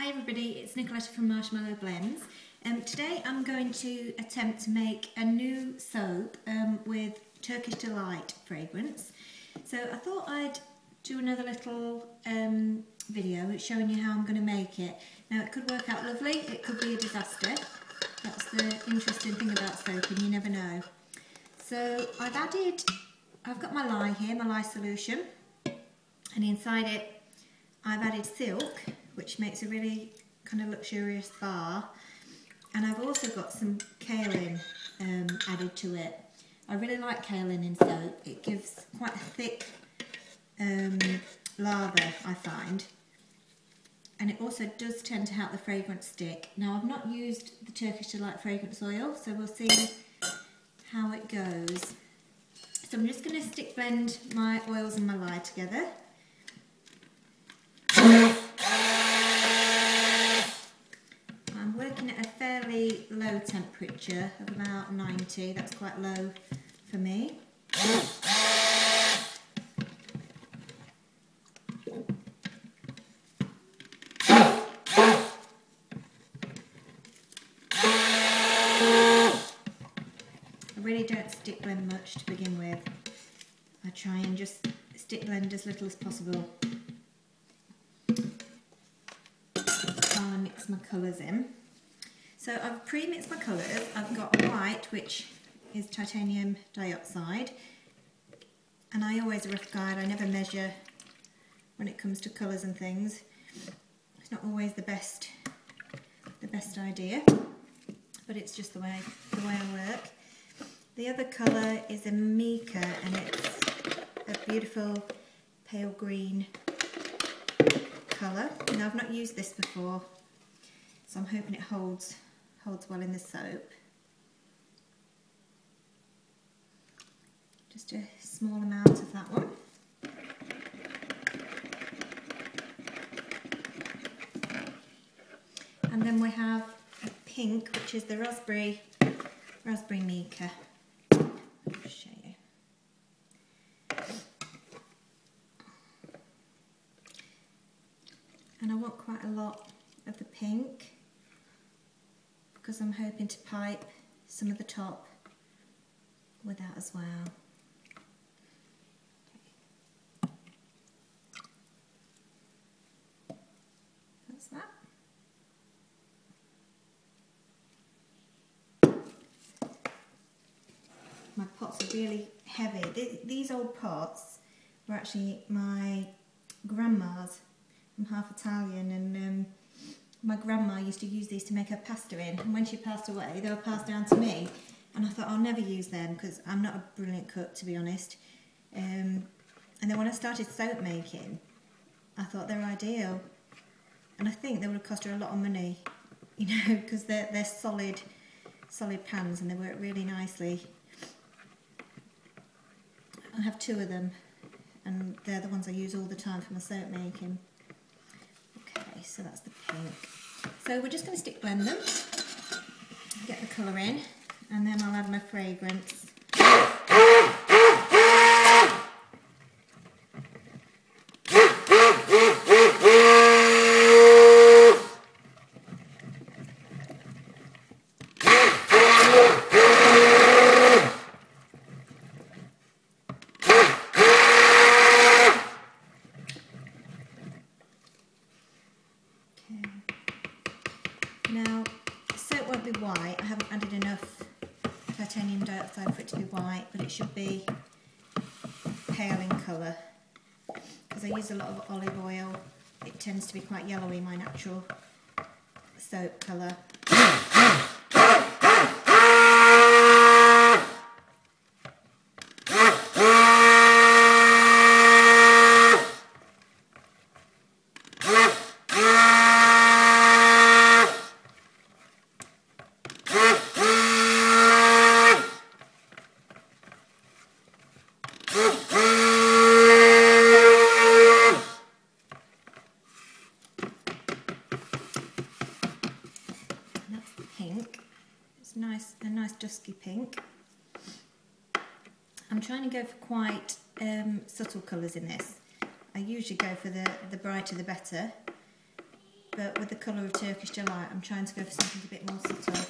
Hi everybody, it's Nicoletta from Marshmallow Blends. Today I'm going to attempt to make a new soap with Turkish Delight fragrance. So I thought I'd do another little video showing you how I'm going to make it. Now it could work out lovely, it could be a disaster. That's the interesting thing about soaping, you never know. So I've got my lye here, my lye solution, and inside it I've added silk, which makes a really kind of luxurious bar, and I've also got some kaolin added to it. I really like kaolin in soap. It gives quite a thick lather, I find, and it also does tend to help the fragrance stick. Now I've not used the Turkish Delight fragrance oil, so we'll see how it goes. So I'm just going to stick blend my oils and my lye together. I'm working at a fairly low temperature of about 90, that's quite low for me. I really don't stick blend much to begin with. I try and just stick blend as little as possible while I mix my colours in. So I've pre-mixed my colours. I've got white, which is titanium dioxide, and I always rough guide. I never measure when it comes to colours and things. It's not always the best idea, but it's just the way I work. The other colour is a mica, and it's a beautiful pale green colour. Now I've not used this before, so I'm hoping it holds well in the soap. Just a small amount of that one. And then we have a pink, which is the raspberry mica. I'll just show you. And I want quite a lot of the pink, because I'm hoping to pipe some of the top with that as well. Okay. That's that. My pots are really heavy. These old pots were actually my grandma's. I'm half Italian, and my grandma used to use these to make her pasta in, and when she passed away they were passed down to me, and I thought I'll never use them because I'm not a brilliant cook, to be honest. And then when I started soap making, I thought they're ideal, and I think they would have cost her a lot of money, you know, because they're solid pans and they work really nicely. I have two of them, and they're the ones I use all the time for my soap making. Okay, so that's the pink. So we're just going to stick blend them, get the colour in, and then I'll add my fragrance. Now, soap won't be white. I haven't added enough titanium dioxide for it to be white, but it should be pale in colour, because I use a lot of olive oil. It tends to be quite yellowy, my natural soap colour. Pink. It's nice, a nice dusky pink. I'm trying to go for quite subtle colours in this. I usually go for the brighter the better, but with the colour of Turkish Delight, I'm trying to go for something a bit more subtle.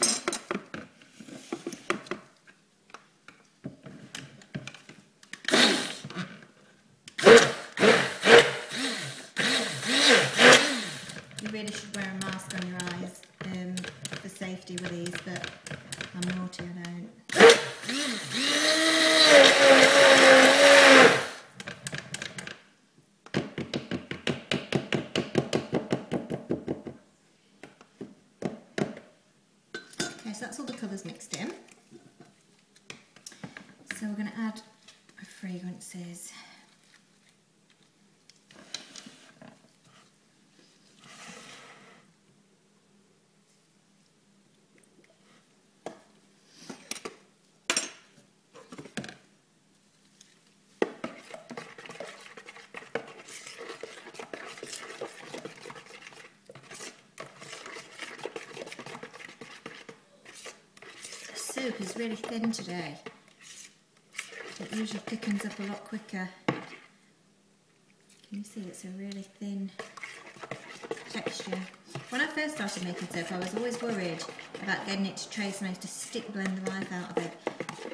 You really should wear a mask on your eyes for safety with these, but I'm naughty, I don't. Okay, so that's all the colours mixed in. So we're going to add our fragrances. The soup is really thin today. It usually thickens up a lot quicker. Can you see it's a really thin texture? When I first started making soap, I was always worried about getting it to trace and I used to stick blend the life out of it.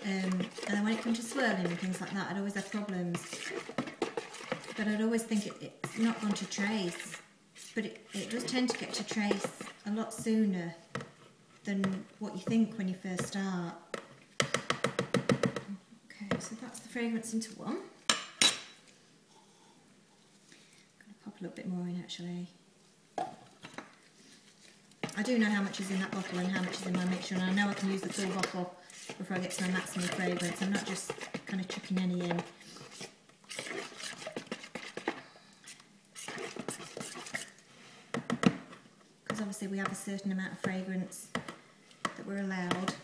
And then when it came to swirling and things like that, I'd always have problems. But I'd always think it's not going to trace. But it does tend to get to trace a lot sooner than what you think when you first start. Okay, so that's the fragrance into one. I'm going to pop a little bit more in actually. I do know how much is in that bottle and how much is in my mixture, and I know I can use the full bottle before I get to my maximum fragrance. I'm not just kind of chucking any in. Because obviously we have a certain amount of fragrance that we're allowed.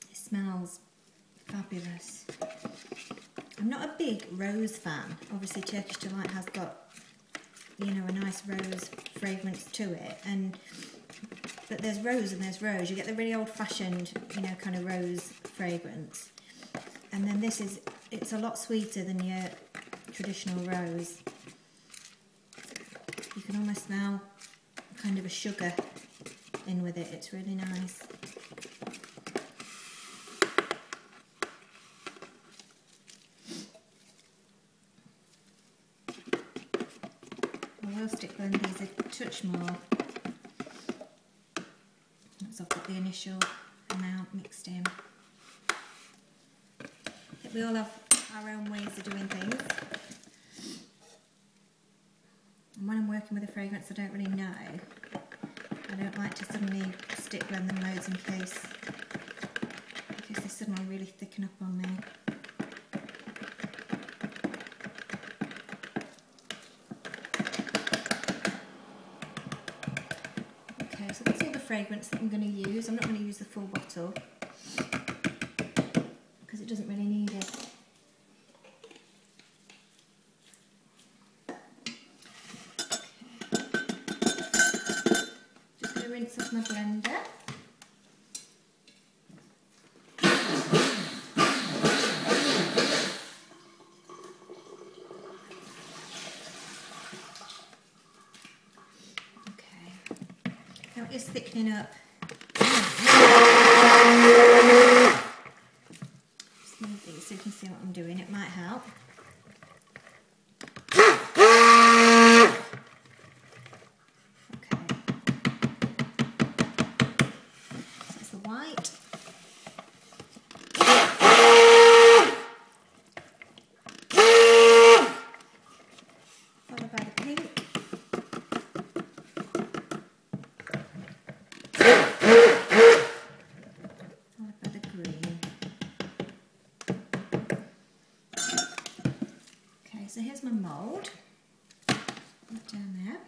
It smells fabulous. I'm not a big rose fan. Obviously Turkish Delight has got, you know, a nice rose fragrance to it, but there's rose and there's rose. You get the really old-fashioned, you know, kind of rose fragrance, and then this is, it's a lot sweeter than your traditional rose. You can almost smell kind of a sugar in with it. It's really nice. I will stick blend these a touch more, once I've got the initial amount mixed in. We all have our own ways of doing things, and when I'm working with a fragrance I don't really know, I don't like to suddenly stick blend them loads in case they suddenly really thicken up on me. So that's all the fragrance that I'm going to use. I'm not going to use the full bottle because it doesn't really need it. Okay. Just going to rinse off my blender. It's thickening up. Just move these so you can see what I'm doing. It might help. Okay. So that's the white. Followed by the pink. So here's my mould, right down there.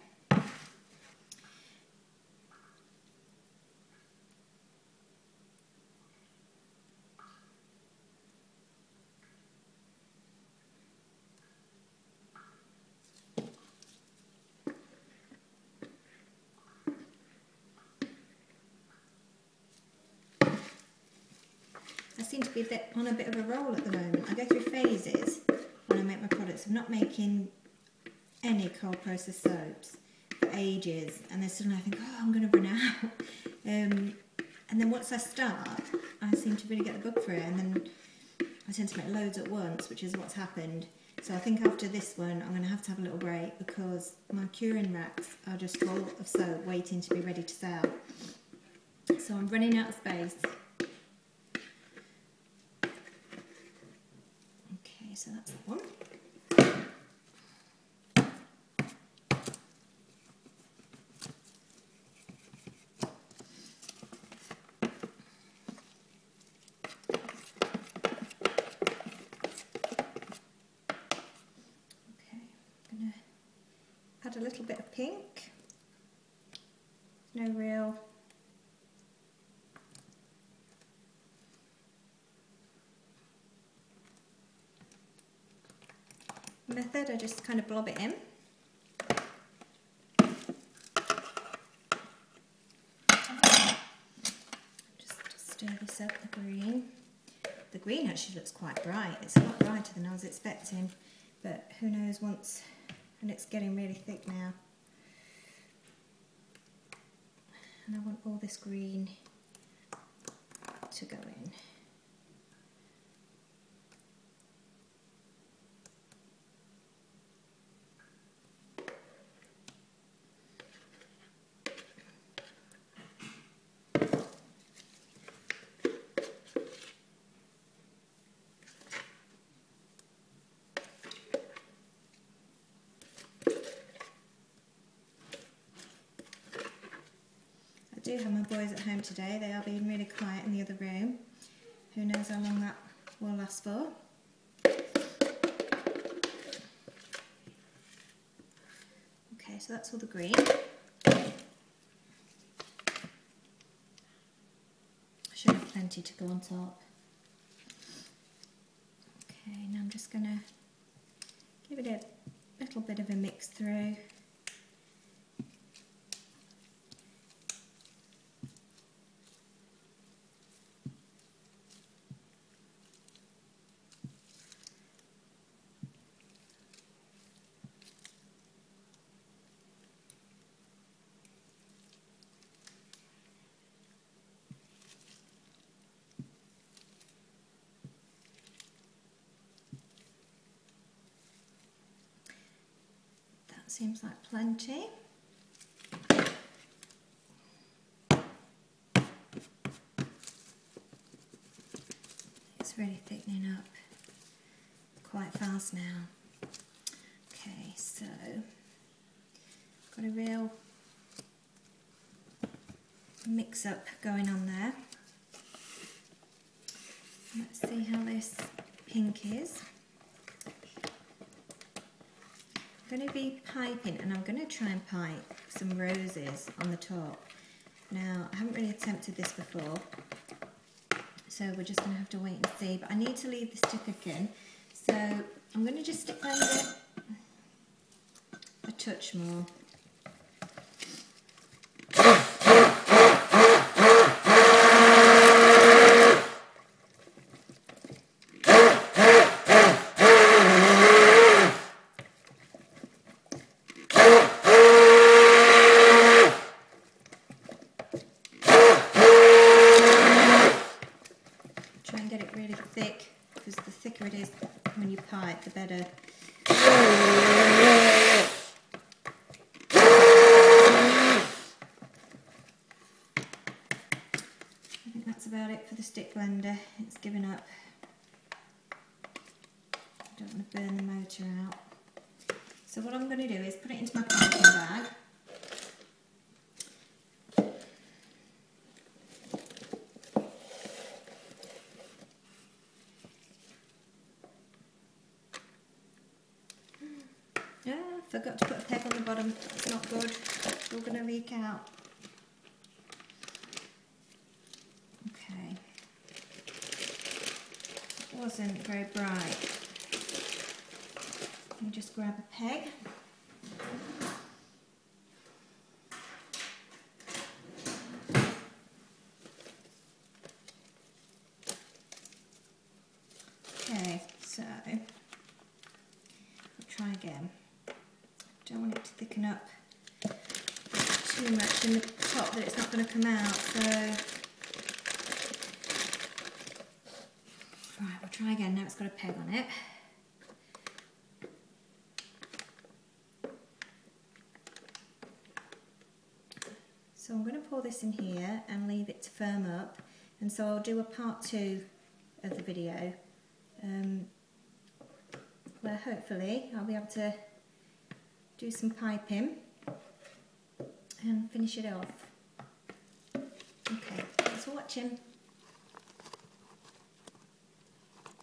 I seem to be on a bit of a roll at the moment. I go through not making any cold process soaps for ages, and then suddenly I think, oh, I'm going to run out. And then once I start, I seem to really get the bug for it, and then I tend to make loads at once, which is what's happened. So I think after this one, I'm going to have a little break because my curing racks are just full of soap waiting to be ready to sell. So I'm running out of space. Okay, so that's that one. Add a little bit of pink. No real method, I just kind of blob it in. Just stir this up, the green. The green actually looks quite bright. It's a lot brighter than I was expecting, but who knows once. And it's getting really thick now. And I want all this green to go in. I do have my boys at home today. They are being really quiet in the other room. Who knows how long that will last for. Okay, so that's all the green. I should have plenty to go on top. Okay, now I'm just going to give it a little bit of a mix through. Seems like plenty. It's really thickening up quite fast now. Okay, so got a real mix up going on there. Let's see how this pink is. I'm going to be piping, and I'm going to try and pipe some roses on the top. Now, I haven't really attempted this before, so we're just going to have to wait and see, but I need to leave this to thicken, so I'm going to just stick blend it a touch more. The better. I think that's about it for the stick blender. It's given up. I don't want to burn the motor out. So what I'm going to do is put it into my piping bag. Forgot to put a peg on the bottom, that's not good, it's all going to leak out. Okay, it wasn't very bright. Let me just grab a peg. Okay, so I'll try again. Don't want it to thicken up too much in the top that it's not going to come out, so right, we'll try again. Now it's got a peg on it. So I'm going to pour this in here and leave it to firm up, and so I'll do a part 2 of the video where hopefully I'll be able to do some piping and finish it off. Okay, thanks for watching.